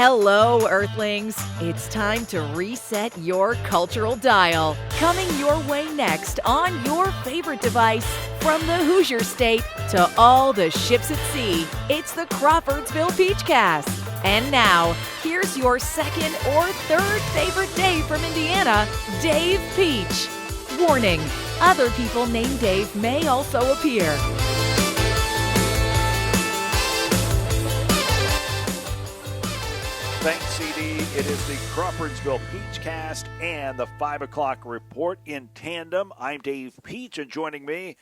Hello, Earthlings. It's time to reset your cultural dial. Coming your way next on your favorite device, from the Hoosier State to all the ships at sea, it's the Crawfordsville Peachcast. And now, here's your second or third favorite Dave from Indiana, Dave Peach. Warning, other people named Dave may also appear. Thanks, CD. It is the Crawfordsville Peachcast and the 5 o'clock report in tandem. I'm Dave Peach, and joining me,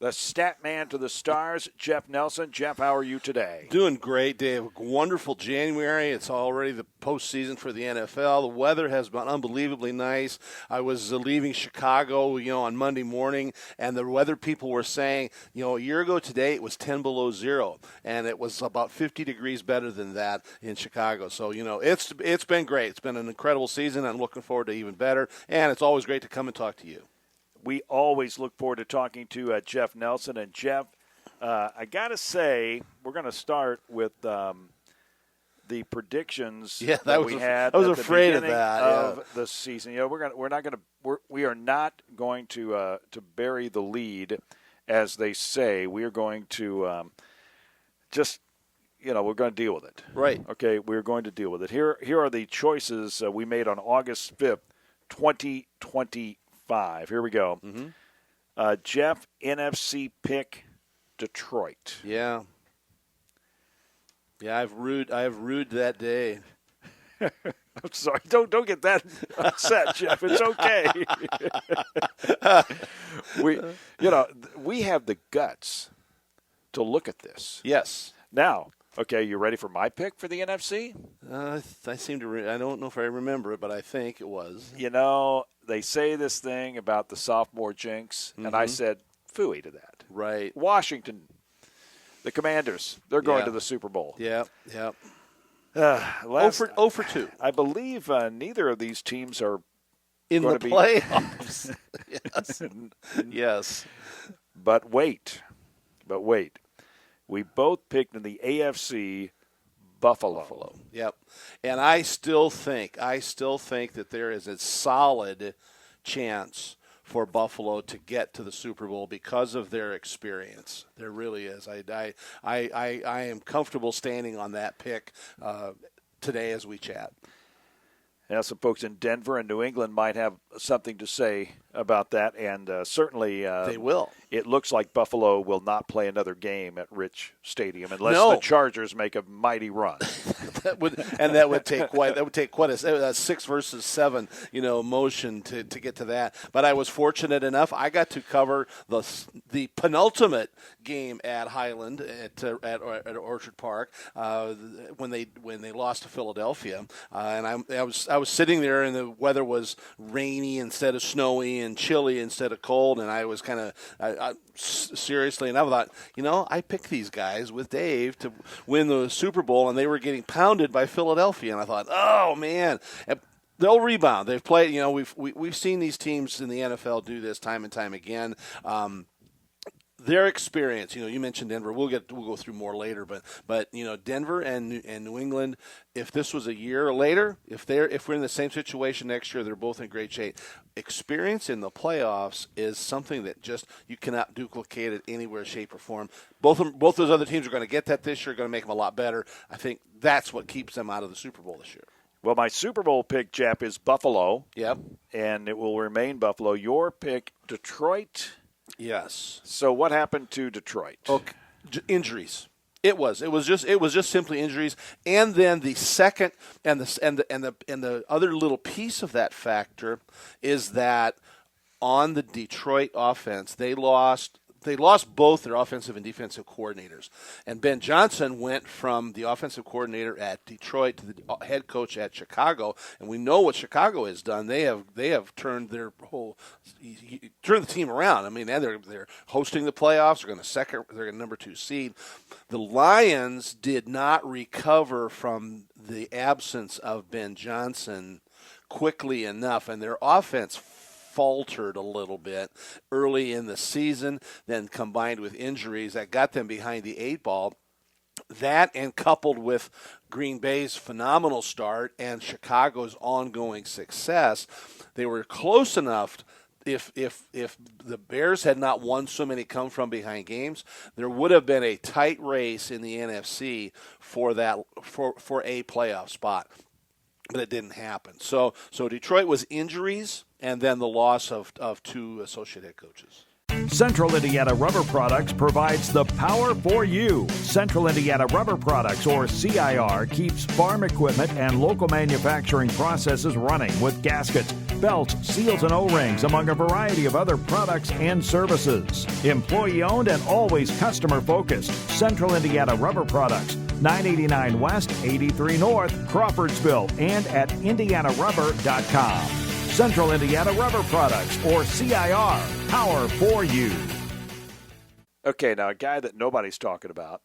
the stat man to the stars, Jeff Nelson. Jeff, how are you today? Doing great, Dave. Wonderful January. It's already the postseason for the NFL. The weather has been unbelievably nice. I was leaving Chicago, on Monday morning, and the weather people were saying, a year ago today it was 10 below zero, and it was about 50 degrees better than that in Chicago. So, it's been great. It's been an incredible season. I'm looking forward to even better, and it's always great to come and talk to you. We always look forward to talking to Jeff Nelson. And, Jeff, I got to say, we're going to start with the predictions that we had. I was at the afraid of beginning that. Of the season. We are not going to bury the lead, as they say. We are going to we're going to deal with it. Right. Okay, we're going to deal with it. Here are the choices we made on August 5th, 2025. Here we go. Mm-hmm. Jeff, NFC pick Detroit. Yeah. Yeah, I've rued that day. I'm sorry. Don't get that upset, Jeff. It's okay. We have the guts to look at this. Yes. Now, okay, you ready for my pick for the NFC? I seem to. I don't know if I remember it, but I think it was. They say this thing about the sophomore jinx, and I said phooey to that. Right. Washington, the Commanders, they're going to the Super Bowl. Yeah. 0 for 2. I believe neither of these teams are in going the to playoffs. Yes. But wait. We both picked in the AFC Buffalo. Yep. And I still think that there is a solid chance for Buffalo to get to the Super Bowl because of their experience. There really is. I am comfortable standing on that pick today as we chat. Now, some folks in Denver and New England might have something to say about that, and certainly they will. It looks like Buffalo will not play another game at Rich Stadium unless the Chargers make a mighty run. that would take quite a 6 versus 7 motion to get to that. But I was fortunate enough. I got to cover the penultimate game at Highland at Orchard Park when they lost to Philadelphia, and I was sitting there, and the weather was rainy instead of snowy and chilly instead of cold, and I was kind of seriously, and I thought, I picked these guys with Dave to win the Super Bowl, and they were getting pounded by Philadelphia, and I thought, oh man. They'll rebound. They've played. We've seen these teams in the NFL do this time and time again. Their experience, you mentioned Denver. We'll go through more later, but Denver and New England. If this was a year later, if we're in the same situation next year, they're both in great shape. Experience in the playoffs is something that just you cannot duplicate it anywhere, shape, or form. Both those other teams are going to get that this year, going to make them a lot better. I think that's what keeps them out of the Super Bowl this year. Well, my Super Bowl pick, Jeff, is Buffalo. Yep, and it will remain Buffalo. Your pick, Detroit. Yes. So what happened to Detroit? Okay. Injuries. It was just simply injuries, and then the second and the other little piece of that factor is that on the Detroit offense they lost both their offensive and defensive coordinators. And Ben Johnson went from the offensive coordinator at Detroit to the head coach at Chicago. And we know what Chicago has done. They have turned the team around. I mean, they're hosting the playoffs. They're a number 2 seed. The Lions did not recover from the absence of Ben Johnson quickly enough, and their offense faltered a little bit early in the season, then combined with injuries that got them behind the 8 ball. that and coupled with Green Bay's phenomenal start and Chicago's ongoing success, they were close enough. If the Bears had not won so many come-from-behind games, there would have been a tight race in the NFC for a playoff spot. But it didn't happen. So Detroit was injuries and then the loss of two associate head coaches. Central Indiana Rubber Products provides the power for you. Central Indiana Rubber Products, or CIR, keeps farm equipment and local manufacturing processes running with gaskets, belts, seals, and O-rings, among a variety of other products and services. Employee-owned and always customer-focused. Central Indiana Rubber Products, 989 West, 83 North, Crawfordsville, and at indianarubber.com. Central Indiana Rubber Products, or CIR, power for you. Okay, now a guy that nobody's talking about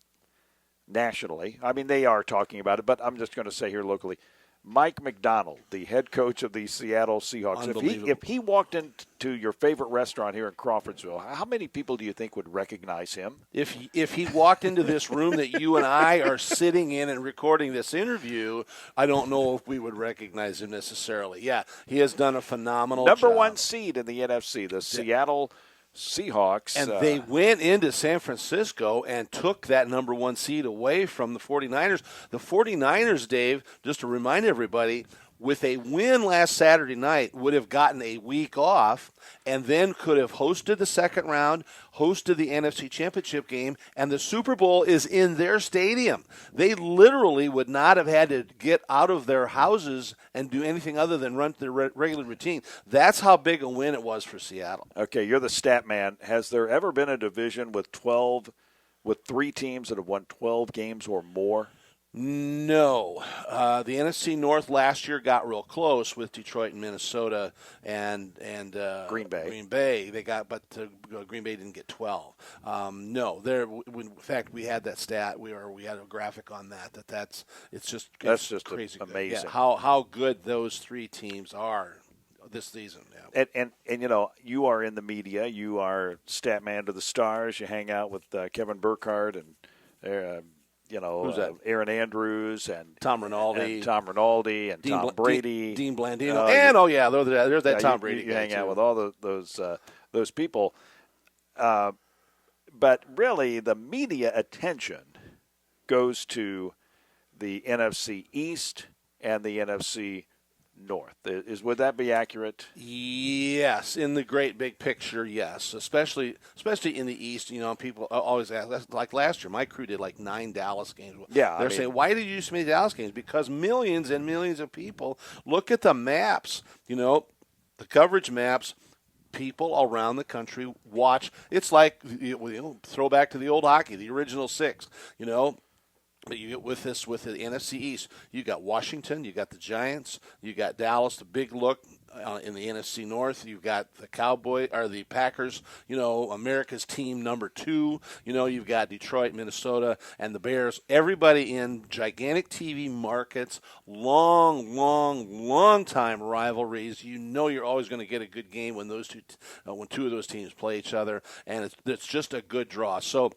nationally. I mean, they are talking about it, but I'm just going to say here locally. Mike Macdonald, the head coach of the Seattle Seahawks. If he walked into your favorite restaurant here in Crawfordsville, how many people do you think would recognize him? If he walked into this room that you and I are sitting in and recording this interview, I don't know if we would recognize him necessarily. Yeah, he has done a phenomenal Number job. one seed in the NFC, the Seattle Seahawks. And they went into San Francisco and took that number one seed away from the 49ers. The 49ers, Dave, just to remind everybody, with a win last Saturday night, would have gotten a week off and then could have hosted the second round, hosted the NFC Championship game, and the Super Bowl is in their stadium. They literally would not have had to get out of their houses and do anything other than run their regular routine. That's how big a win it was for Seattle. Okay, you're the stat man. Has there ever been a division with 3 teams that have won 12 games or more? No. The NFC North last year got real close with Detroit and Minnesota and Green Bay. Green Bay. They got, but Green Bay didn't get 12. No. In fact, we had that stat. We had a graphic on that. It's just crazy. Amazing. Yeah, how good those 3 teams are this season. Yeah. And you know, you are in the media. You are stat man to the stars. You hang out with Kevin Burkhardt and Aaron Andrews and Tom Rinaldi and Tom Brady, Dean Blandino, there's that Tom Brady. You hang out with all those people, but really the media attention goes to the NFC East and the NFC North. Would that be accurate? Yes, in the great big picture, yes. Especially in the East, people always ask. Like last year, my crew did like 9 Dallas games. Yeah, they're saying, why did you do so many Dallas games? Because millions and millions of people look at the maps. The coverage maps. People around the country watch. It's like throw back to the old hockey, the original 6. But you get with the NFC East, you got Washington, you got the Giants, you got Dallas, the big look in the NFC North. You've got the Packers, America's team number 2. You've got Detroit, Minnesota, and the Bears. Everybody in gigantic TV markets, long time rivalries. You're always going to get a good game when when 2 of those teams play each other, and it's just a good draw. So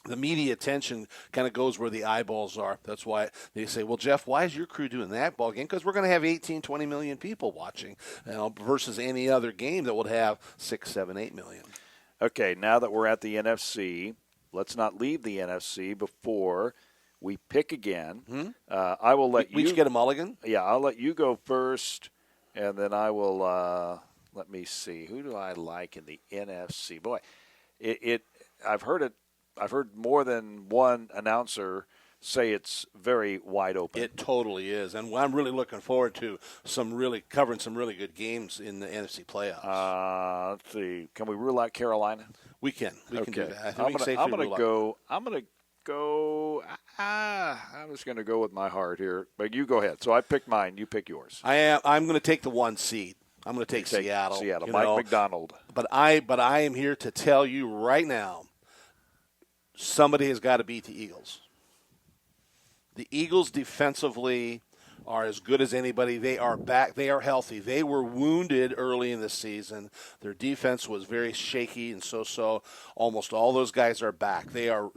the media attention kind of goes where the eyeballs are. That's why they say, well, Jeff, why is your crew doing that ball game? Because we're going to have 18, 20 million people watching versus any other game that would have 6, 7, 8 million. Okay, now that we're at the NFC, let's not leave the NFC before we pick again. Mm-hmm. I will let we you each get a mulligan? Yeah, I'll let you go first, and then I will let me see. Who do I like in the NFC? Boy, I've heard more than one announcer say it's very wide open. It totally is, and I'm really looking forward to covering some really good games in the NFC playoffs. Let's see. Can we rule out Carolina? We can. We can do that. I'm just going to go with my heart here, but you go ahead. So I picked mine. You pick yours. I'm going to take the 1 seed. I'm going to take Seattle. Mike Macdonald. But I am here to tell you right now, somebody has got to beat the Eagles. The Eagles defensively are as good as anybody. They are back. They are healthy. They were wounded early in the season. Their defense was very shaky and so. Almost all those guys are back. They are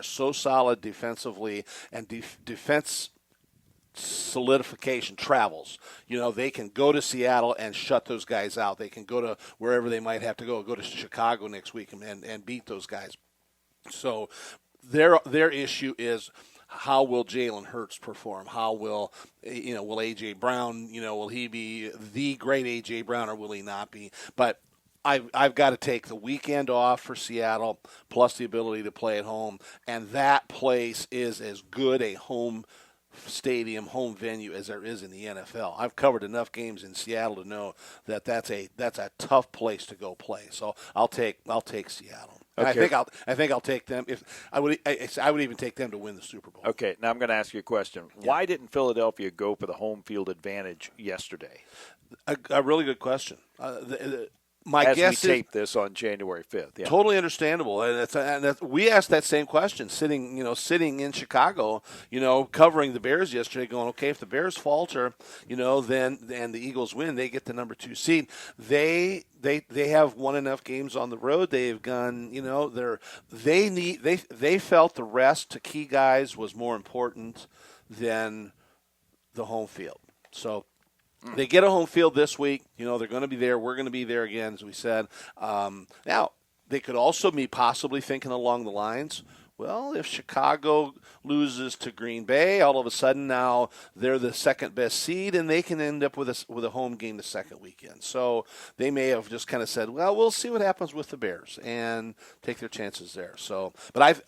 so solid defensively, and defense solidification travels. They can go to Seattle and shut those guys out. They can go to wherever they might have to go to Chicago next week and beat those guys. So their issue is, how will Jalen Hurts perform? How will A.J. Brown, will he be the great A.J. Brown, or will he not be? But I've got to take the weekend off for Seattle, plus the ability to play at home, and that place is as good a home stadium, home venue as there is in the NFL. I've covered enough games in Seattle to know that that's a tough place to go play. So I'll take Seattle. And Okay. I think I'll take them. If I would even take them to win the Super Bowl. Okay, now I'm going to ask you a question. Yeah. Why didn't Philadelphia go for the home field advantage yesterday? A really good question. My As guess we is tape this on January 5th. Yeah. totally understandable, and we asked that same question sitting in Chicago, covering the Bears yesterday, going, okay, if the Bears falter, then and the Eagles win, they get the number 2 seed. They have won enough games on the road. They've gone, they felt the rest to key guys was more important than the home field. So they get a home field this week. They're going to be there. We're going to be there again, as we said. Now, they could also be possibly thinking along the lines, well, if Chicago loses to Green Bay, all of a sudden now they're the second best seed, and they can end up with a home game the second weekend. So they may have just kind of said, well, we'll see what happens with the Bears and take their chances there. So, but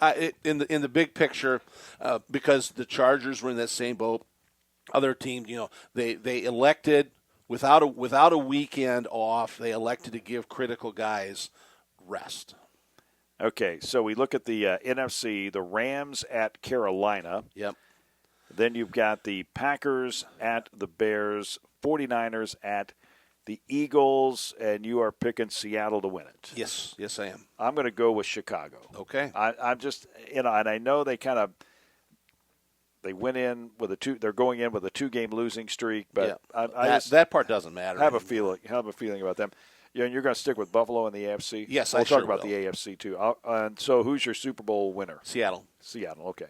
in the big picture, because the Chargers were in that same boat. Other teams, they elected without a weekend off. They elected to give critical guys rest. Okay, so we look at the NFC, the Rams at Carolina. Yep. Then you've got the Packers at the Bears, 49ers at the Eagles, and you are picking Seattle to win it. Yes, I am. I'm going to go with Chicago. Okay. I'm just, and I know they kind of. They went in with they're going in with a 2-game losing streak, but yeah. That part doesn't matter. Have a feeling about them. Yeah, and you're going to stick with Buffalo in the AFC. Yes, we'll I talk sure about will. the AFC too. And so, who's your Super Bowl winner? Seattle. Okay.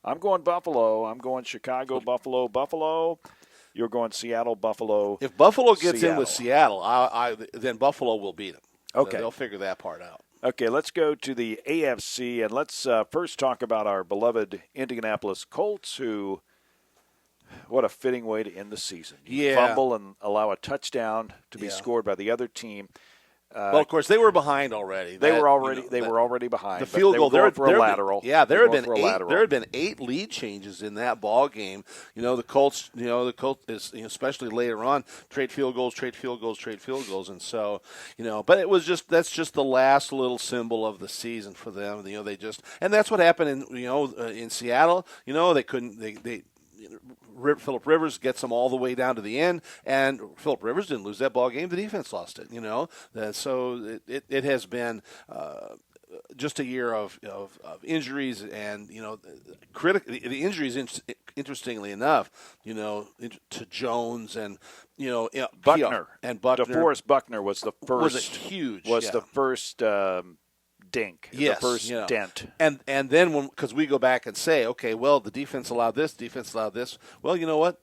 I'm going Buffalo. I'm going Chicago. Buffalo. You're going Seattle. Buffalo. If Buffalo gets Seattle. in with Seattle, then Buffalo will beat them. Okay, they'll figure that part out. Okay, let's go to the AFC, and let's first talk about our beloved Indianapolis Colts, who, what a fitting way to end the season. You fumble and allow a touchdown to be scored by the other team. Well, of course, they were behind already. They were already behind. The field goal, there for a lateral. There had been 8 lead changes in that ball game. The Colts is especially later on trade field goals, and so But it was that's just the last little symbol of the season for them. They just, and that's what happened in Seattle. They couldn't Phillip Rivers gets them all the way down to the end, and Phillip Rivers didn't lose that ball game. The defense lost it, So it has been just a year of injuries, and the injuries. Interestingly enough, to Jones and Buckner and Buckner. DeForest Buckner was the first. Was huge. The first. Dink, yes, the first dent. And then because we go back and say, okay, well, the defense allowed this. Well, you know what?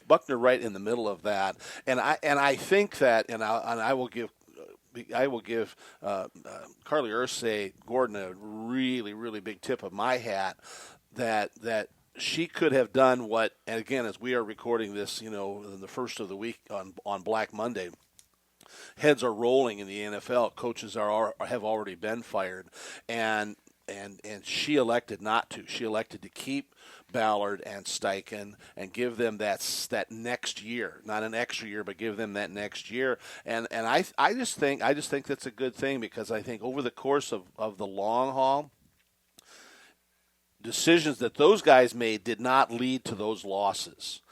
Buckner right in the middle of that. And I think that, and I will give Carly Ursay Gordon a really, really big tip of my hat that she could have done what, and again, as we are recording this, in the first of the week on Black Monday, heads are rolling in the NFL. Coaches have already been fired, and she elected not to. She elected to keep Ballard and Steichen and give them that next year, not an extra year, but give them that next year. And I just think that's a good thing, because I think over the course of the long haul, decisions that those guys made did not lead to those losses.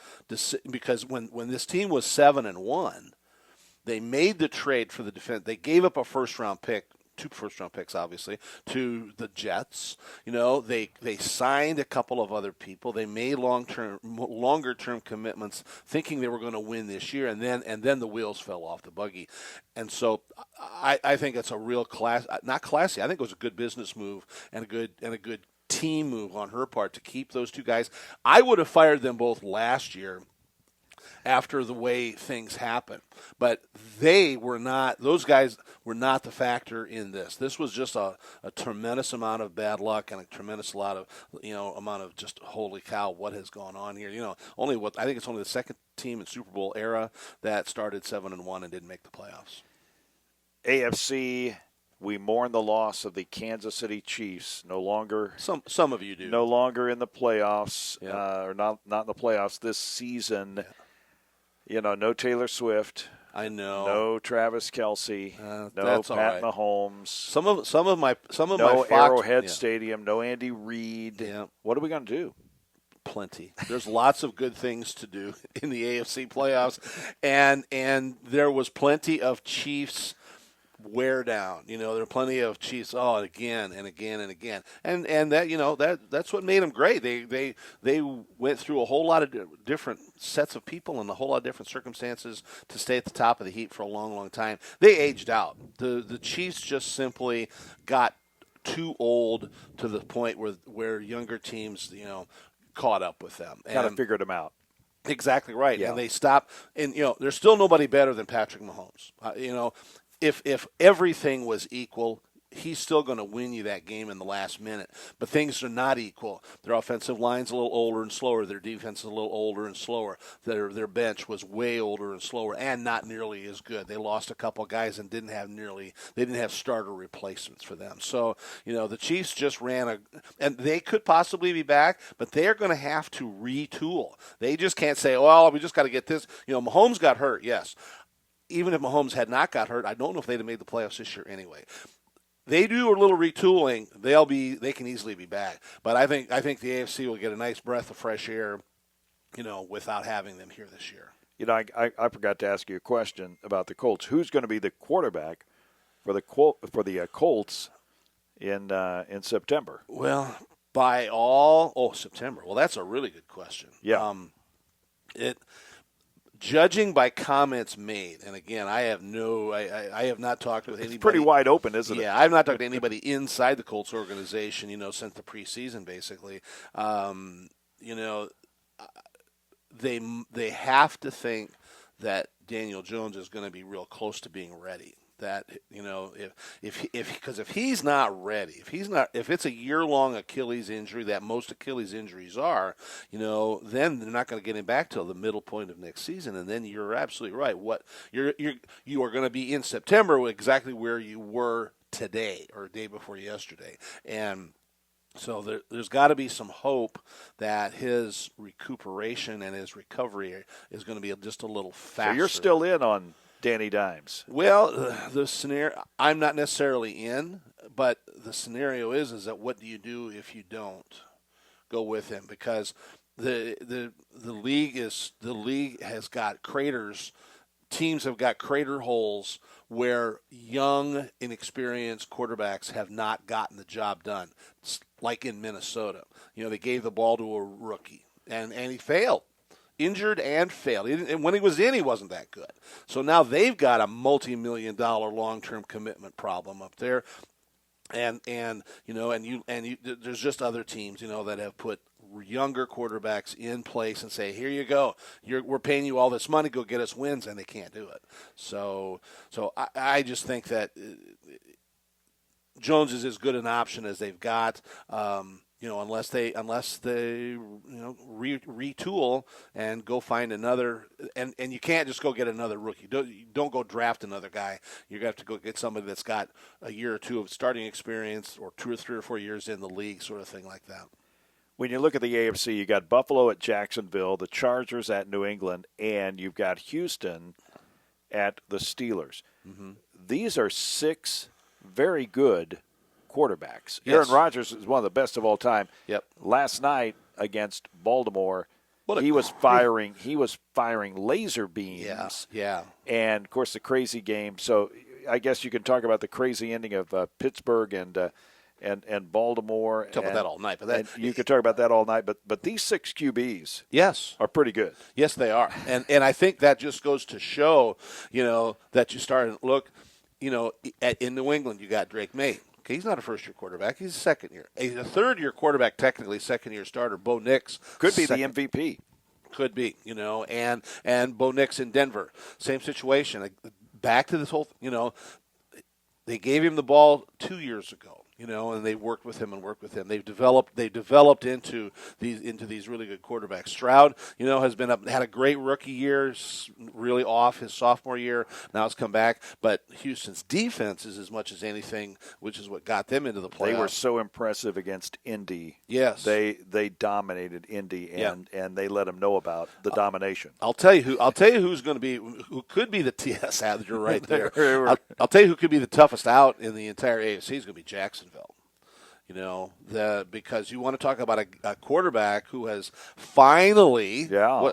Because when this team was 7-1. They made the trade for the defense. They gave up a first-round pick 2 first-round picks, obviously, to the Jets. You know, they signed a couple of other people. They made longer-term commitments, thinking they were going to win this year, and then the wheels fell off the buggy. And so I think it's a real not classy. I think it was a good business move and a good team move on her part to keep those 2 guys. I would have fired them both last year after the way things happened. But those guys were not the factor in this. This was just a tremendous amount of bad luck and a tremendous amount of just, holy cow, what has gone on here? I think it's only the second team in Super Bowl era that started 7-1 and didn't make the playoffs. AFC, we mourn the loss of the Kansas City Chiefs. No longer, some of you do. No longer in the playoffs, Yeah. or not in the playoffs this season. Yeah. No Taylor Swift. I know. No Travis Kelce. No that's all Pat right. Mahomes. Some of my no Fox, Arrowhead yeah. Stadium. No Andy Reid. Yeah. What are we going to do? Plenty. There's lots of good things to do in the AFC playoffs, and there was plenty of Chiefs wear down. There are plenty of Chiefs. Oh, again and again and again, and that that's what made them great. They went through a whole lot of different sets of people and a whole lot of different circumstances to stay at the top of the heap for a long, long time. They aged out. The Chiefs just simply got too old to the point where younger teams caught up with them. Kind of figured them out. Exactly right. Yeah. And they stopped. And there's still nobody better than Patrick Mahomes. If everything was equal, he's still going to win you that game in the last minute. But things are not equal. Their offensive line's a little older and slower. Their defense is a little older and slower. Their bench was way older and slower and not nearly as good. They lost a couple guys and didn't have starter replacements for them. So, the Chiefs just and they could possibly be back, but they're going to have to retool. They just can't say, well, we just got to get this. Mahomes got hurt, yes. Even if Mahomes had not got hurt, I don't know if they'd have made the playoffs this year anyway. They do a little retooling. They can easily be back. But I think the AFC will get a nice breath of fresh air, without having them here this year. I forgot to ask you a question about the Colts. Who's going to be the quarterback for the Colts in September? Well, September. Well, that's a really good question. Yeah. Judging by comments made, and again, I have not talked with anybody. It's pretty wide open, isn't it? Yeah, I've not talked to anybody inside the Colts organization, since the preseason, basically. They have to think that Daniel Jones is going to be real close to being ready. That if he's not ready, if it's a year-long Achilles injury that most Achilles injuries are, then they're not going to get him back till the middle point of next season, and then you're absolutely right. You are going to be in September exactly where you were today or day before yesterday, and so there's got to be some hope that his recuperation and his recovery is going to be just a little faster. So you're still in on Danny Dimes? Well, the scenario, I'm not necessarily in, but the scenario is that what do you do if you don't go with him? Because the league has got craters. Teams have got crater holes where young, inexperienced quarterbacks have not gotten the job done. It's like in Minnesota, they gave the ball to a rookie and he failed. Injured and failed. And when he was in, he wasn't that good. So now they've got a multi-million-dollar long-term commitment problem up there, and there's just other teams that have put younger quarterbacks in place and say, here you go, we're paying you all this money, go get us wins, and they can't do it. So I just think that Jones is as good an option as they've got. Unless they retool and go find another, and you can't just go get another rookie. Don't go draft another guy. You're going to have to go get somebody that's got a year or two of starting experience, or 2 or 3 or 4 years in the league, sort of thing like that. When you look at the AFC, you got Buffalo at Jacksonville, the Chargers at New England, and you've got Houston at the Steelers. Mm-hmm. These are 6 very good quarterbacks. Yes. Aaron Rodgers is one of the best of all time. Yep. Last night against Baltimore, he was firing laser beams. Yeah. And of course the crazy game. So I guess you can talk about the crazy ending of Pittsburgh and Baltimore. Talk about that all night, but you could talk about that all night. But these 6 QBs, yes, are pretty good. Yes, they are, and I think that just goes to show, that you start to look, in New England you got Drake May. Okay, he's not a first-year quarterback; he's a second-year. He's a third-year quarterback, technically second-year starter. Bo Nix could be the MVP. Could be, and Bo Nix in Denver, same situation. Back to this whole, they gave him the ball 2 years ago. And they worked with him. They've developed into these really good quarterbacks. Stroud, has had a great rookie year, really off his sophomore year. Now it's come back. But Houston's defense is as much as anything, which is what got them into the playoffs. They were so impressive against Indy. Yes, they dominated Indy, and they let them know about the domination. I'll tell you who could be the TS out. You're right there. I'll tell you who could be the toughest out in the entire AFC is going to be Jacksonville. Because you want to talk about a quarterback who has finally,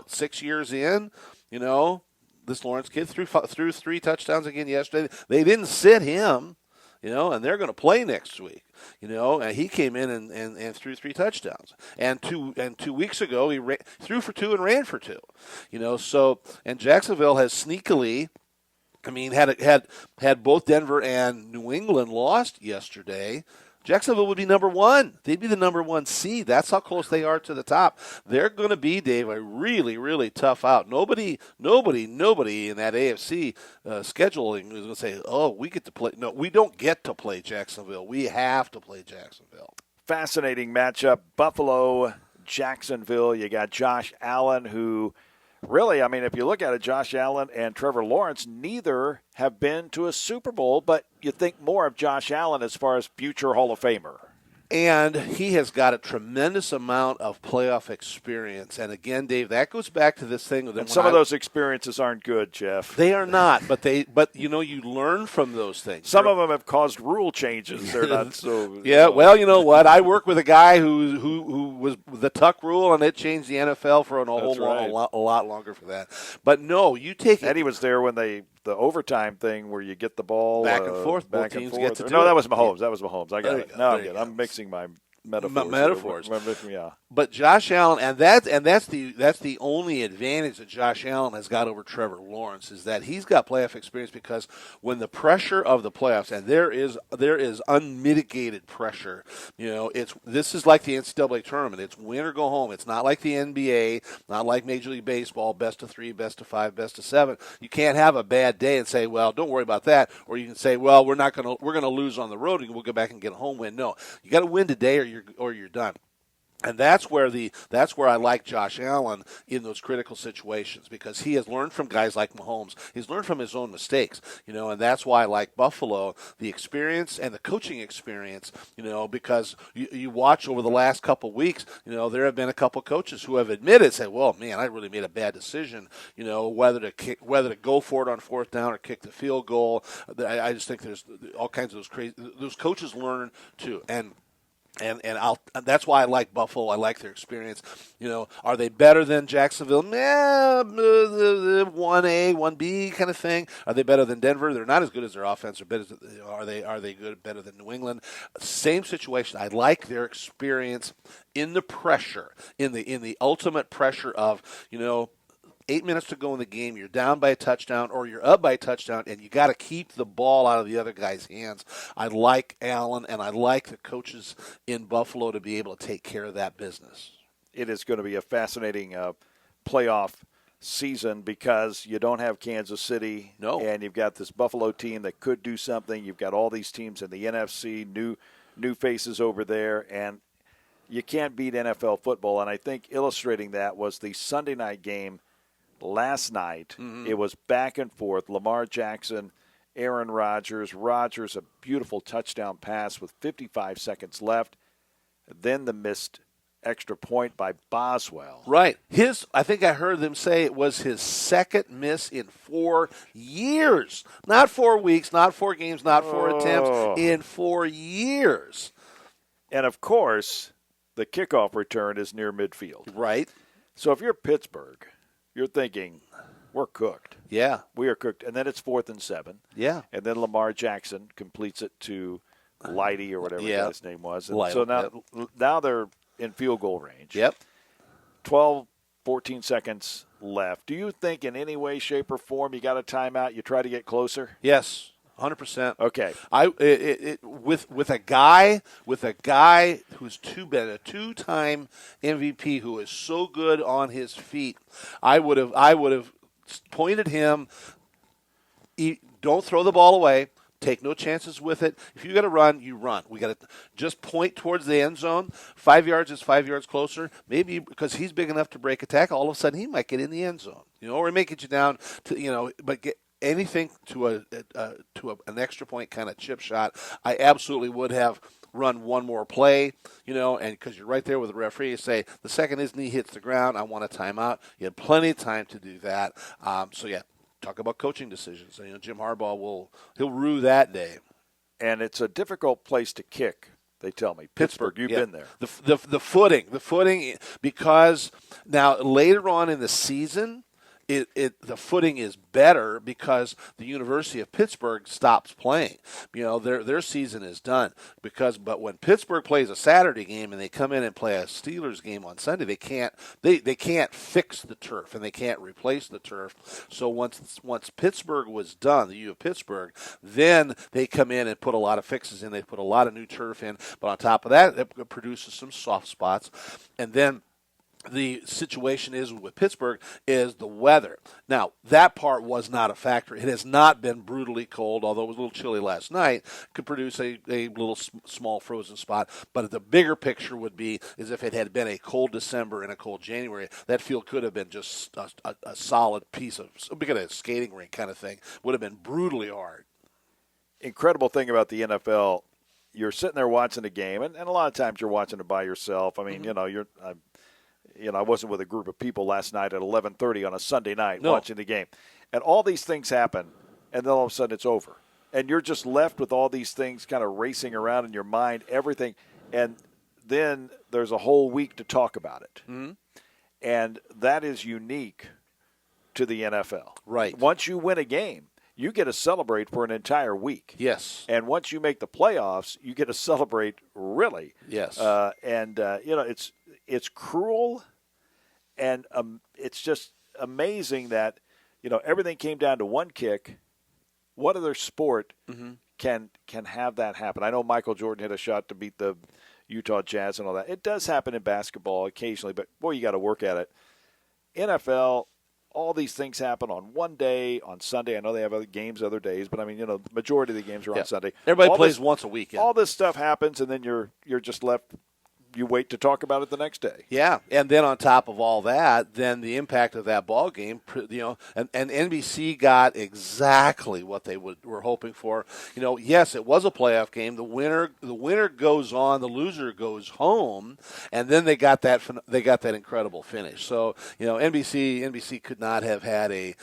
6 years in, this Lawrence kid threw 3 touchdowns again yesterday. They didn't sit him, and they're going to play next week, and he came in and threw 3 touchdowns. And 2 weeks ago, he threw for 2 and ran for 2, and Jacksonville has sneakily, had both Denver and New England lost yesterday, Jacksonville would be number 1. They'd be the number 1 seed. That's how close they are to the top. They're going to be, Dave, a really, really tough out. Nobody in that AFC scheduling is going to say, "Oh, we get to play." No, we don't get to play Jacksonville. We have to play Jacksonville. Fascinating matchup. Buffalo, Jacksonville. You got Josh Allen, who really, if you look at it, Josh Allen and Trevor Lawrence, neither have been to a Super Bowl, but you think more of Josh Allen as far as future Hall of Famer. And he has got a tremendous amount of playoff experience. And again, Dave, that goes back to this thing. And some of those experiences aren't good, Jeff. They are not, but you learn from those things. Some of them have caused rule changes. They're not so. Yeah, well, you know what? I work with a guy who was the Tuck rule, and it changed the NFL for a lot longer for that. But no, you take it. Eddie was there when the overtime thing where you get the ball back and forth. Back both teams and forth. get to do No, it. that was Mahomes. I got it. Now I'm mixing my metaphors. Yeah. But Josh Allen, and that's the only advantage that Josh Allen has got over Trevor Lawrence is that he's got playoff experience, because when the pressure of the playoffs, and there is unmitigated pressure, this is like the NCAA tournament. It's win or go home. It's not like the NBA, not like Major League Baseball, best of 3, best of 5, best of 7. You can't have a bad day and say, well, don't worry about that, or you can say, well, we're going to lose on the road and we'll go back and get a home win. No, you got to win today or you're done. And that's where I like Josh Allen in those critical situations, because he has learned from guys like Mahomes. He's learned from his own mistakes, and that's why I like Buffalo, the experience and the coaching experience, because you watch over the last couple weeks, there have been a couple coaches who have admitted, say, well, man, I really made a bad decision, whether to go for it on 4th down or kick the field goal. I just think there's all kinds of those coaches learn too. And that's why I like Buffalo. I like their experience. Are they better than Jacksonville? 1A, 1B kind of thing. Are they better than Denver? They're not as good as their offense. Are they better than New England? Same situation. I like their experience in the pressure, in the ultimate pressure of 8 minutes to go in the game, you're down by a touchdown or you're up by a touchdown, and you got to keep the ball out of the other guy's hands. I like Allen, and I like the coaches in Buffalo to be able to take care of that business. It is going to be a fascinating playoff season because you don't have Kansas City. No. And you've got this Buffalo team that could do something. You've got all these teams in the NFC, new faces over there, and you can't beat NFL football. And I think illustrating that was the Sunday night game last night. Mm-hmm. It was back and forth. Lamar Jackson, Aaron Rodgers. Rodgers, a beautiful touchdown pass with 55 seconds left. Then the missed extra point by Boswell. Right. I think I heard them say it was his second miss in 4 years. Not 4 weeks, not 4 games, not 4 attempts. In 4 years. And, of course, the kickoff return is near midfield. Right. So if you're Pittsburgh, you're thinking, we're cooked. Yeah. We are cooked. And then it's 4th and 7. Yeah. And then Lamar Jackson completes it to Lighty or whatever his name was. And Light, so now they're in field goal range. Yep. 12, 14 seconds left. Do you think in any way, shape, or form you got a timeout, you try to get closer? Yes. 100%. Okay. With a guy who's been a 2-time MVP who is so good on his feet, I would have pointed him. Don't throw the ball away. Take no chances with it. If you got to run, you run. We got to just point towards the end zone. 5 yards is 5 yards closer. Maybe because he's big enough to break a tackle, all of a sudden he might get in the end zone. Or he may get you down to but get anything to an extra point kind of chip shot. I absolutely would have run one more play, and because you're right there with the referee, you say the second his knee hits the ground, I want a timeout. You had plenty of time to do that. Talk about coaching decisions. Jim Harbaugh he'll rue that day. And it's a difficult place to kick, they tell me. Pittsburgh, you've been there. The footing, because now later on in the season, the footing is better because the University of Pittsburgh stops playing. Their season is done but when Pittsburgh plays a Saturday game and they come in and play a Steelers game on Sunday, they can't fix the turf and they can't replace the turf. So once Pittsburgh was done, the U of Pittsburgh, then they come in and put a lot of fixes in. They put a lot of new turf in, but on top of that, it produces some soft spots, and then the situation is with Pittsburgh is the weather. Now, that part was not a factor. It has not been brutally cold, although it was a little chilly last night. Could produce a little small frozen spot. But the bigger picture would be is if it had been a cold December and a cold January, that field could have been just a solid piece of a skating rink kind of thing. Would have been brutally hard. Incredible thing about the NFL, you're sitting there watching the game, and a lot of times you're watching it by yourself. I mean, I wasn't with a group of people last night at 11:30 on a Sunday night watching the game. And all these things happen, and then all of a sudden it's over. And you're just left with all these things kind of racing around in your mind, everything. And then there's a whole week to talk about it. Mm-hmm. And that is unique to the NFL. Right. Once you win a game, you get to celebrate for an entire week. Yes. And once you make the playoffs, you get to celebrate really. Yes. It's cruel, and it's just amazing that, everything came down to one kick. What other sport can have that happen? I know Michael Jordan hit a shot to beat the Utah Jazz and all that. It does happen in basketball occasionally, but, boy, you got to work at it. NFL, all these things happen on one day, on Sunday. I know they have other games other days, but, the majority of the games are on Sunday. Everybody plays once a week. Yeah. All this stuff happens, and then you're just left – you wait to talk about it the next day. Yeah, and then on top of all that, then the impact of that ball game, and NBC got exactly what they were hoping for. Yes, it was a playoff game. The winner goes on, the loser goes home, and then they got that incredible finish. So NBC could not have had a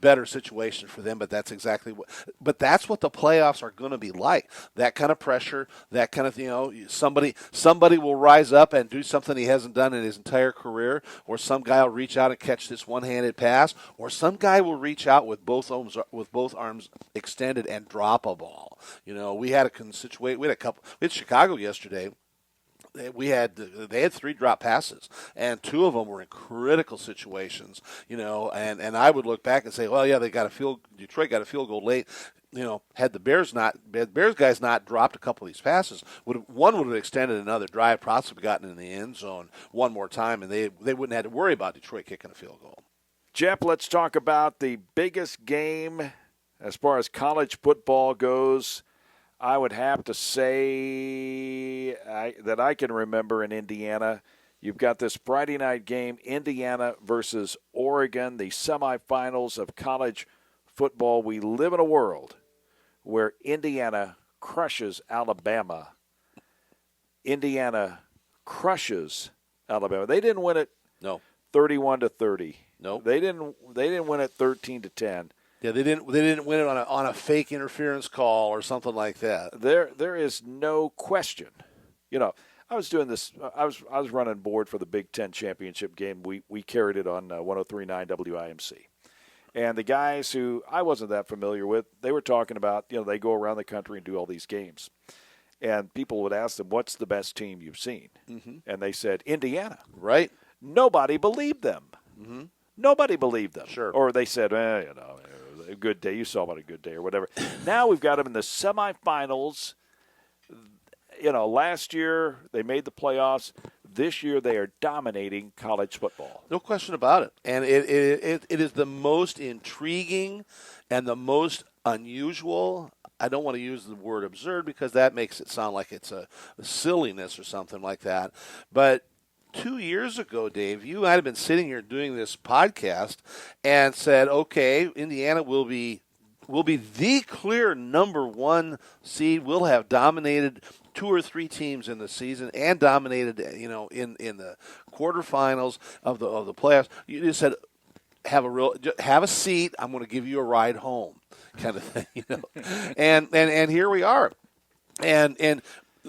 better situation for them. But that's exactly what. But that's what the playoffs are going to be like. That kind of pressure, that kind of somebody will rise up and do something he hasn't done in his entire career, or some guy will reach out and catch this one-handed pass, or some guy will reach out with both arms extended and drop a ball. We had we had Chicago yesterday. They had 3 drop passes, and 2 of them were in critical situations. And I would look back and say, well, yeah, Detroit got a field goal late. Had the Bears guys not dropped a couple of these passes, one would have extended another drive, possibly gotten in the end zone one more time, and they wouldn't have to worry about Detroit kicking a field goal. Jeff, let's talk about the biggest game as far as college football goes. I would have to say that I can remember in Indiana. You've got this Friday night game, Indiana versus Oregon, the semifinals of college football. We live in a world where Indiana crushes Alabama. Indiana crushes Alabama. They didn't win it 31-30. No. They didn't win it 13-10. Yeah, they didn't win it on a fake interference call or something like that. There is no question. I was doing this. I was running board for the Big Ten championship game. We carried it on 103.9 WIMC. And the guys who I wasn't that familiar with, they were talking about, they go around the country and do all these games. And people would ask them, what's the best team you've seen? Mm-hmm. And they said, Indiana. Right. Nobody believed them. Mm-hmm. Nobody believed them. Sure. Or they said, a good day. You saw them on a good day or whatever. Now we've got them in the semifinals. Last year they made the playoffs. This year they are dominating college football. No question about it. And it is the most intriguing and the most unusual. I don't want to use the word absurd because that makes it sound like it's a silliness or something like that. But 2 years ago, Dave, you might have been sitting here doing this podcast and said, okay, Indiana will be the clear number one seed. We'll have dominated 2 or 3 teams in the season and dominated, in the quarterfinals of the playoffs. You just said, have a seat. I'm going to give you a ride home, kind of thing, And here we are, and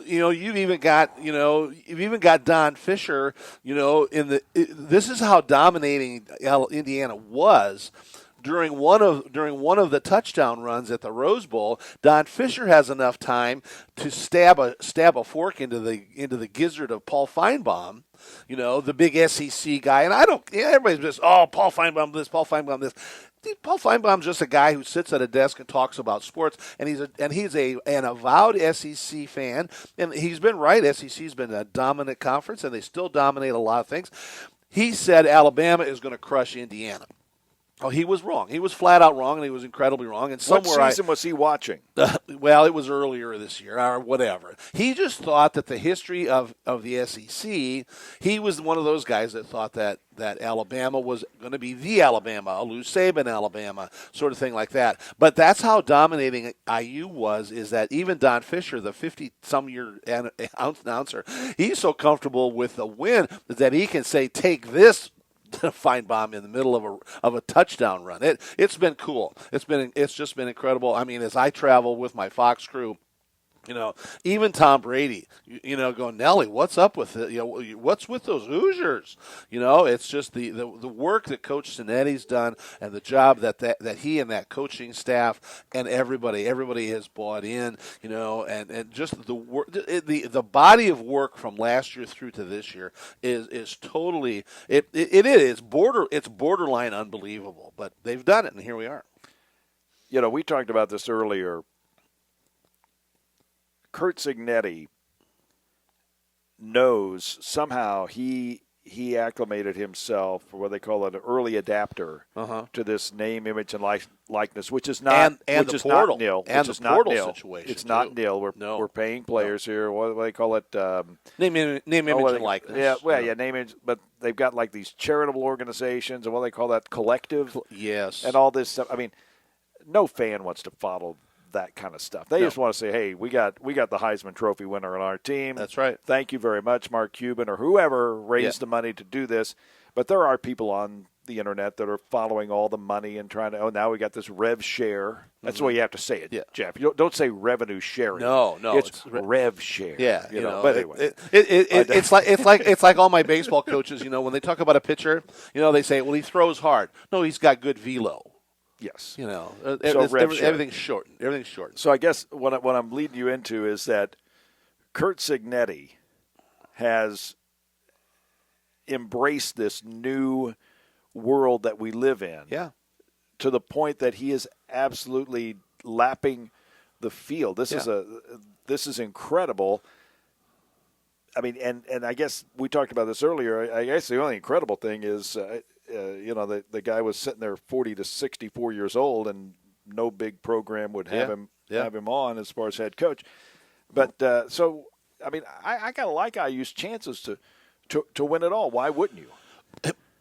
you've even got Don Fisher, this is how dominating Indiana was. During one of the touchdown runs at the Rose Bowl, Don Fisher has enough time to stab a fork into the gizzard of Paul Feinbaum, the big SEC guy. And everybody's just, Paul Feinbaum this, Paul Feinbaum this. Paul Feinbaum's just a guy who sits at a desk and talks about sports, and he's an avowed SEC fan, and he's been right. SEC's been a dominant conference, and they still dominate a lot of things. He said Alabama is going to crush Indiana. Oh, he was wrong. He was flat out wrong, and he was incredibly wrong. And what season was he watching? Well, it was earlier this year or whatever. He just thought that the history of the SEC, he was one of those guys that thought that Alabama was going to be the Alabama, a Lou Saban Alabama, sort of thing like that. But that's how dominating IU was, is that even Don Fisher, the 50-some-year announcer, he's so comfortable with the win that he can say, take this Feinbaum in the middle of a touchdown run. It's been cool. It's just been incredible. I mean, as I travel with my Fox crew, even Tom Brady, going, Nelly, what's up with it? What's with those Hoosiers? It's just the work that Coach Cinetti's done and the job that he and that coaching staff and everybody has bought in, and just the work, the body of work from last year through to this year is totally it's borderline unbelievable, but they've done it, and here we are. We talked about this earlier. Curt Cignetti knows somehow he acclimated himself, or what they call it, an early adapter to this name, image, and likeness, which is not and which the is portal not nil, and which the is portal not nil. situation. It's not nil. We're paying players here. What do they call it? Name, image, and likeness. Yeah, name, image. But they've got like these charitable organizations, and what do they call that, collective. Yes, and all this stuff. I mean, no fan wants to follow that kind of stuff. They just want to say, hey, we got the Heisman Trophy winner on our team. That's right. Thank you very much, Mark Cuban, or whoever raised the money to do this. But there are people on the internet that are following all the money and trying to, now we got this rev share. That's the way you have to say it, Jeff. You don't say revenue sharing. No, it's rev share. Yeah, but anyway, it's like all my baseball coaches. When they talk about a pitcher, they say, well, he throws hard. No, he's got good velo. Yes. Everything's shortened. So I guess what I'm leading you into is that Curt Cignetti has embraced this new world that we live in. Yeah. To the point that he is absolutely lapping the field. This is incredible. I mean, and I guess we talked about this earlier. I guess the only incredible thing is the guy was sitting there 40 to 64 years old, and no big program would have him on as far as head coach. But so, I mean, I kind of like IU's chances to win it all. Why wouldn't you?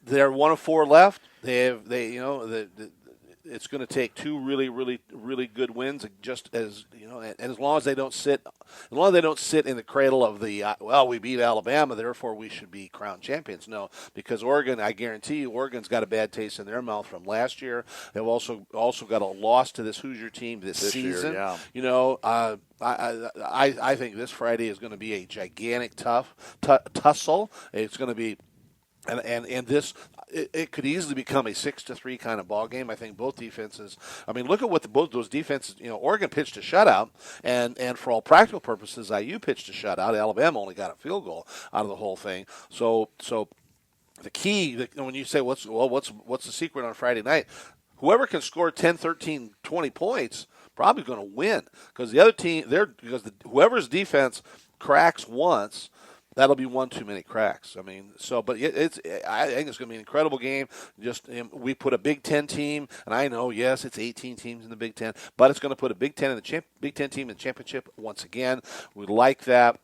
They're 1 of 4 left. It's going to take 2 really, really, really good wins, just as and as long as they don't sit in the cradle of the we beat Alabama, therefore we should be crowned champions. No, because Oregon, I guarantee you, Oregon's got a bad taste in their mouth from last year. They've also got a loss to this Hoosier team this season. Year, yeah. I think this Friday is going to be a gigantic tussle. It's going to be And this, it could easily become a 6-3 kind of ball game. I think both defenses. I mean, look at what both those defenses. Oregon pitched a shutout, and for all practical purposes, IU pitched a shutout. Alabama only got a field goal out of the whole thing. So the key, when you say what's the secret on Friday night, whoever can score 10, 13, 20 points probably going to win, because the other team whoever's defense cracks once. That'll be one too many cracks. I mean, but I think it's going to be an incredible game. We put a Big Ten team, and I know, yes, it's 18 teams in the Big Ten, but it's going to put a Big Ten team in the championship once again. We like that.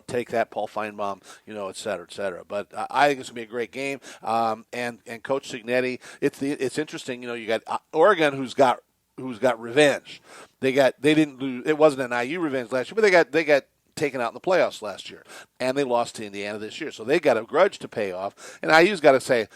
Take that, Paul Feinbaum, et cetera, et cetera. But I think it's going to be a great game. And Coach Cignetti, it's interesting. You got Oregon, who's got revenge. They didn't lose. It wasn't an IU revenge last year, but they got taken out in the playoffs last year, and they lost to Indiana this year. So they got a grudge to pay off, and IU's got to say,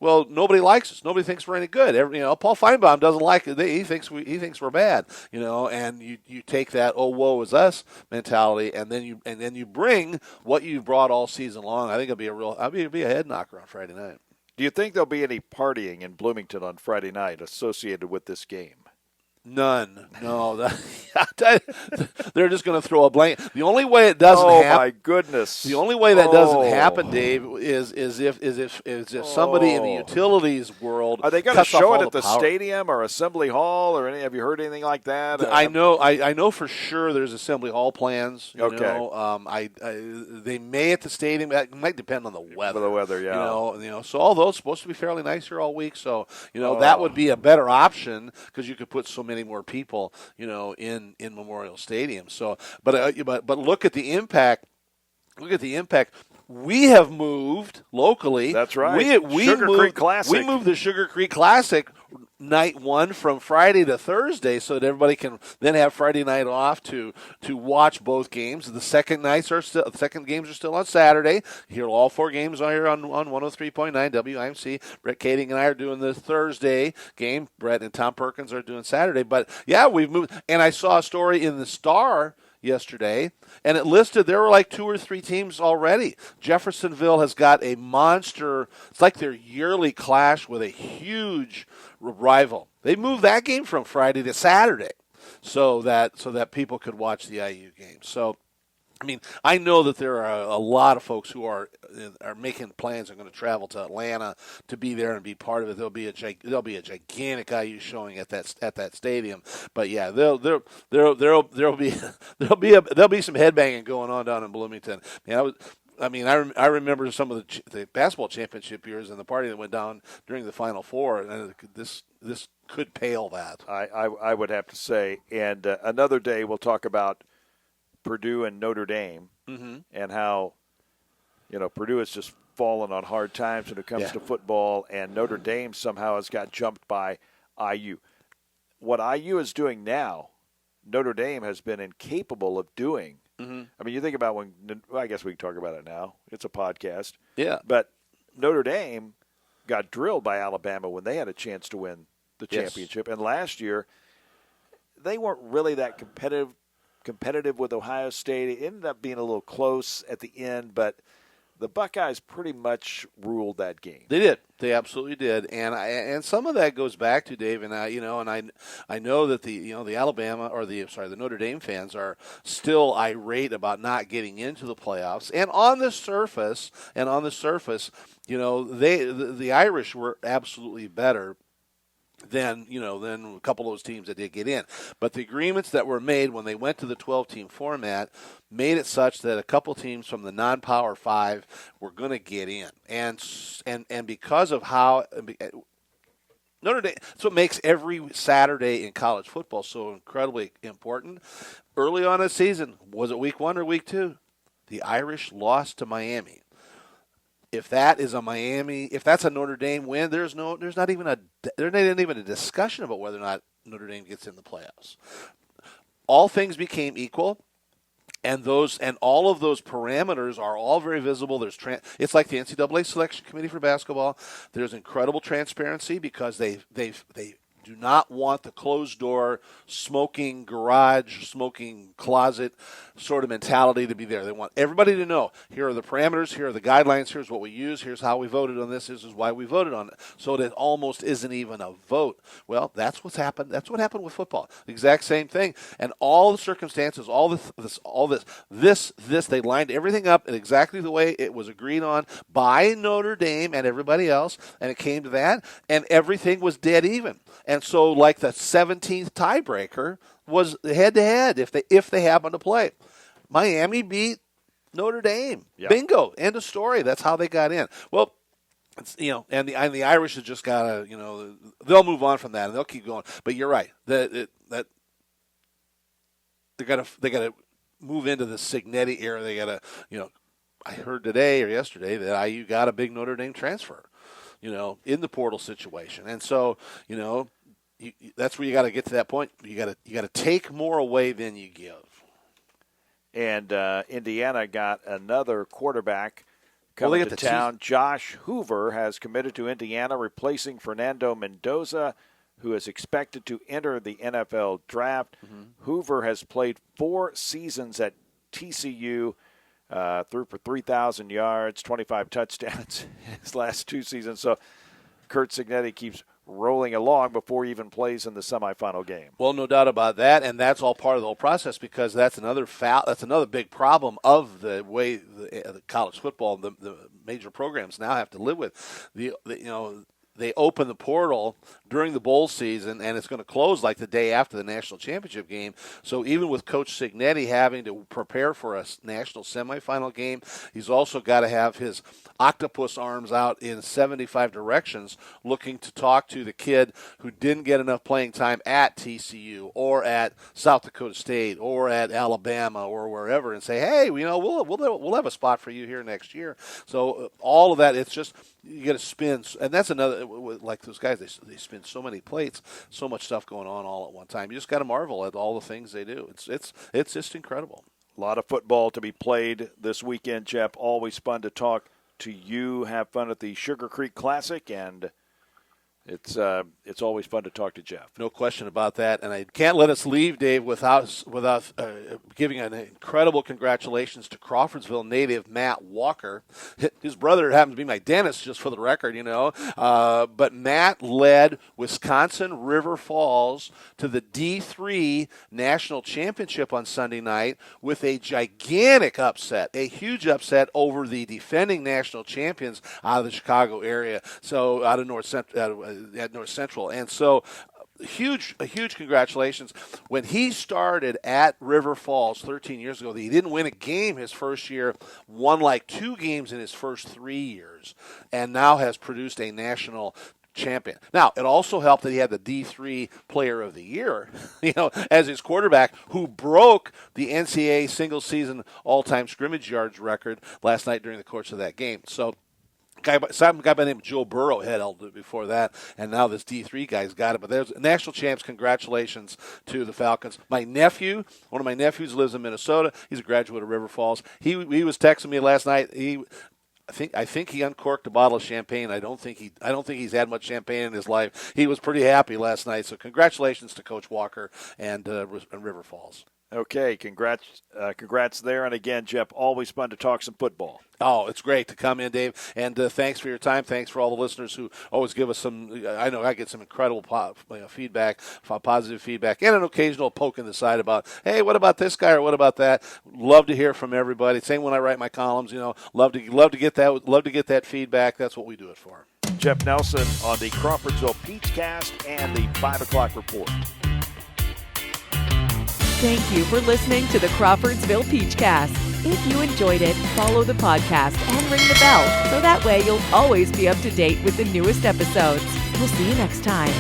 well, nobody likes us. Nobody thinks we're any good. Paul Feinbaum doesn't like it. He thinks we're bad. And you take that woe is us mentality, and then you bring what you've brought all season long. I think it'll be a head knocker on Friday night. Do you think there'll be any partying in Bloomington on Friday night associated with this game? None. No. They're just going to throw a blanket. The only way it doesn't happen. Oh, my goodness. The only way that doesn't happen, Dave, is if somebody in the utilities world. Are they going to show it at the stadium or Assembly Hall or any? Have you heard anything like that? I know for sure there's Assembly Hall plans. Okay. They may at the stadium. It might depend on the weather. The weather, yeah. So all those supposed to be fairly nice here all week. So that would be a better option, because you could put so many more people, in Memorial Stadium. So, but look at the impact. Look at the impact. We have moved locally. That's right. Creek Classic. We moved the Sugar Creek Classic night one from Friday to Thursday, so that everybody can then have Friday night off to watch both games. The second games are still on Saturday. Here, all four games are here on 103.9 WIMC. Brett Kading and I are doing the Thursday game. Brett and Tom Perkins are doing Saturday. But yeah, we've moved. And I saw a story in the Star yesterday, and it listed there were like 2 or 3 teams already. Jeffersonville has got a monster. It's like their yearly clash with a huge rival. They moved that game from Friday to Saturday so that people could watch the IU game. So, I mean, I know that there are a lot of folks who are making plans and going to travel to Atlanta to be there and be part of it. There'll be a gigantic IU showing at that stadium. But yeah, there'll be some headbanging going on down in Bloomington. I remember some of the basketball championship years and the party that went down during the Final Four, and this could pale that. I would have to say. And another day we'll talk about Purdue and Notre Dame, and how Purdue has just fallen on hard times when it comes to football, and Notre Dame somehow has got jumped by IU. What IU is doing now, Notre Dame has been incapable of doing. Mm-hmm. I mean, you think about I guess we can talk about it now. It's a podcast. Yeah. But Notre Dame got drilled by Alabama when they had a chance to win the championship. And last year, they weren't really that competitive with Ohio State. It ended up being a little close at the end, but the Buckeyes pretty much ruled that game. They did. They absolutely did. And some of that goes back to Dave and I know that the Notre Dame fans are still irate about not getting into the playoffs. And on the surface, the Irish were absolutely better than a couple of those teams that did get in. But the agreements that were made when they went to the 12-team format made it such that a couple teams from the non-Power 5 were going to get in. And because of how Notre Dame, that's what makes every Saturday in college football so incredibly important. Early on in the season, was it week 1 or week 2? The Irish lost to Miami. If that is if that's a Notre Dame win, there's not even a discussion about whether or not Notre Dame gets in the playoffs. All things became equal, and all of those parameters are all very visible. It's like the NCAA selection committee for basketball. There's incredible transparency because they do not want the closed door, smoking garage, smoking closet sort of mentality to be there. They want everybody to know, here are the parameters, here are the guidelines, here's what we use, here's how we voted on this is why we voted on it. So it almost isn't even a vote. Well, that's what's happened. That's what happened with football. The exact same thing. And all the circumstances, all this, they lined everything up in exactly the way it was agreed on by Notre Dame and everybody else, and it came to that, and everything was dead even. And so, like the 17th tiebreaker was head-to-head if they happen to play. Miami beat Notre Dame. Yep. Bingo. End of story. That's how they got in. Well, it's, and the Irish have just got to, they'll move on from that and they'll keep going. But you're right. That they got to move into the Cignetti era. They got to, I heard today or yesterday that IU got a big Notre Dame transfer, in the portal situation. And so, that's where you got to get to that point. You got to take more away than you give. And Indiana got another quarterback coming to town. Josh Hoover has committed to Indiana, replacing Fernando Mendoza, who is expected to enter the NFL draft. Mm-hmm. Hoover has played 4 seasons at TCU, threw for 3,000 yards, 25 touchdowns in his last 2 seasons. So Curt Cignetti keeps rolling along before he even plays in the semifinal game. Well, no doubt about that, and that's all part of the whole process because that's another big problem of the way the college football, the major programs now have to live with. They open the portal during the bowl season, and it's going to close like the day after the national championship game. So even with Coach Cignetti having to prepare for a national semifinal game, he's also got to have his octopus arms out in 75 directions looking to talk to the kid who didn't get enough playing time at TCU or at South Dakota State or at Alabama or wherever and say, hey, we'll have a spot for you here next year. So all of that, it's just you got to spin. And that's another, like those guys, they spin so many plates, so much stuff going on all at one time. You just got to marvel at all the things they do. It's just incredible. A lot of football to be played this weekend, Jeff. Always fun to talk to you. Have fun at the Sugar Creek Classic, and it's always fun to talk to Jeff. No question about that. And I can't let us leave, Dave, without giving an incredible congratulations to Crawfordsville native Matt Walker. His brother happens to be my dentist, just for the record, But Matt led Wisconsin River Falls to the D3 National Championship on Sunday night with a gigantic upset, a huge upset over the defending national champions out of the Chicago area. So out of North Central. And so a huge congratulations. When he started at River Falls 13 years ago, he didn't win a game his first year, won like 2 games in his first 3 years, and now has produced a national champion. Now, it also helped that he had the D3 Player of the Year, as his quarterback, who broke the NCAA single-season all-time scrimmage yards record last night during the course of that game. So some guy by the name of Joe Burrow had held it before that, and now this D3 guy's got it. But there's national champs. Congratulations to the Falcons. One of my nephews lives in Minnesota. He's a graduate of River Falls. He was texting me last night. I think he uncorked a bottle of champagne. I don't think he's had much champagne in his life. He was pretty happy last night. So congratulations to Coach Walker and River Falls. Okay, congrats there. And again, Jeff, always fun to talk some football. Oh, it's great to come in, Dave. And thanks for your time. Thanks for all the listeners who always give us some. I know I get some incredible feedback, positive feedback, and an occasional poke in the side about, hey, what about this guy or what about that? Love to hear from everybody. Same when I write my columns. Love to get that. Love to get that feedback. That's what we do it for. Jeff Nelson on the Crawfordsville Peachcast and the 5 o'clock report. Thank you for listening to the Crawfordsville Peachcast. If you enjoyed it, follow the podcast and ring the bell so that way you'll always be up to date with the newest episodes. We'll see you next time.